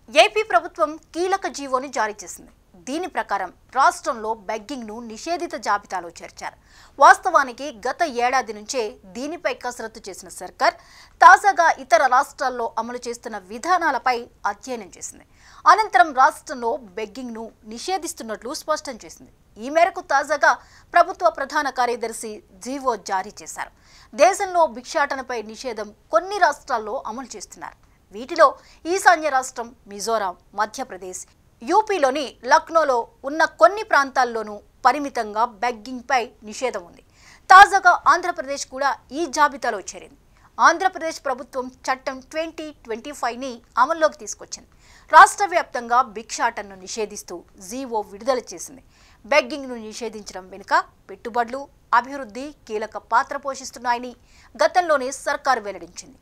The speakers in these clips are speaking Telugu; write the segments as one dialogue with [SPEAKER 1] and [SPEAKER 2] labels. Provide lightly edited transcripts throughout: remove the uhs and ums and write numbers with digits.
[SPEAKER 1] ఏపీ ప్రభుత్వం కీలక జీవోని జారీ చేసింది. దీని ప్రకారం రాష్ట్రంలో బెగ్గింగ్ను నిషేధిత జాబితాలో చేర్చారు. వాస్తవానికి గత ఏడాది నుంచే దీనిపై కసరత్తు చేసిన సర్కార్ తాజాగా ఇతర రాష్ట్రాల్లో అమలు చేస్తున్న విధానాలపై అధ్యయనం చేసింది. అనంతరం రాష్ట్రంలో బెగ్గింగ్ను నిషేధిస్తున్నట్లు స్పష్టం చేసింది. ఈ మేరకు తాజాగా ప్రభుత్వ ప్రధాన కార్యదర్శి జీవో జారీ చేశారు. దేశంలో భిక్షాటనపై నిషేధం కొన్ని రాష్ట్రాల్లో అమలు చేస్తున్నారు. వీటిలో ఈశాన్య రాష్ట్రం మిజోరాం, మధ్యప్రదేశ్, యూపీలోని లక్నోలో ఉన్న కొన్ని ప్రాంతాల్లోనూ పరిమితంగా బెగ్గింగ్పై నిషేధం ఉంది. తాజాగా ఆంధ్రప్రదేశ్ కూడా ఈ జాబితాలో చేరింది. ఆంధ్రప్రదేశ్ ప్రభుత్వం చట్టం 2025ని అమల్లోకి తీసుకొచ్చింది. రాష్ట్ర వ్యాప్తంగా భిక్షాటనను నిషేధిస్తూ జీవో విడుదల చేసింది. బెగ్గింగ్ను నిషేధించడం వెనుక పెట్టుబడులు, అభివృద్ధి కీలక పాత్ర పోషిస్తున్నాయని గతంలోనే సర్కారు వెల్లడించింది.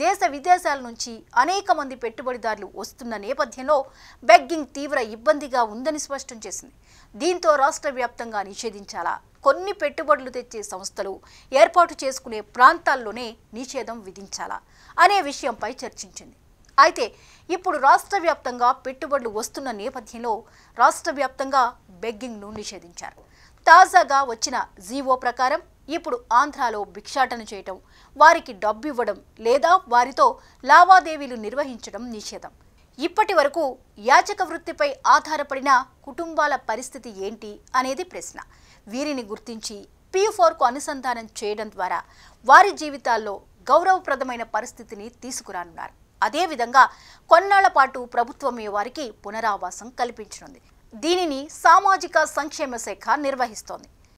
[SPEAKER 1] దేశ విదేశాల నుంచి అనేక మంది పెట్టుబడిదారులు వస్తున్న నేపథ్యంలో బెగ్గింగ్ తీవ్ర ఇబ్బందిగా ఉందని స్పష్టం చేసింది. దీంతో రాష్ట్ర వ్యాప్తంగా నిషేధించాలా, కొన్ని పెట్టుబడులు తెచ్చే సంస్థలు ఏర్పాటు చేసుకునే ప్రాంతాల్లోనే నిషేధం విధించాలా అనే విషయంపై చర్చించింది. అయితే ఇప్పుడు రాష్ట్ర వ్యాప్తంగా పెట్టుబడులు వస్తున్న నేపథ్యంలో రాష్ట్ర వ్యాప్తంగా బెగ్గింగ్ను నిషేధించారు. తాజాగా వచ్చిన జీవో ప్రకారం ఇప్పుడు ఆంధ్రాలో భిక్షాటన చేయటం, వారికి డబ్బు ఇవ్వడం లేదా వారితో లావాదేవీలు నిర్వహించడం నిషేధం. ఇప్పటి వరకు యాచక వృత్తిపై ఆధారపడిన కుటుంబాల పరిస్థితి ఏంటి అనేది ప్రశ్న. వీరిని గుర్తించి P4కు అనుసంధానం చేయడం ద్వారా వారి జీవితాల్లో గౌరవప్రదమైన పరిస్థితిని తీసుకురానున్నారు. అదేవిధంగా కొన్నాళ్ల పాటు ప్రభుత్వమే వారికి పునరావాసం కల్పించనుంది. దీనిని సామాజిక సంక్షేమ శాఖ నిర్వహిస్తోంది.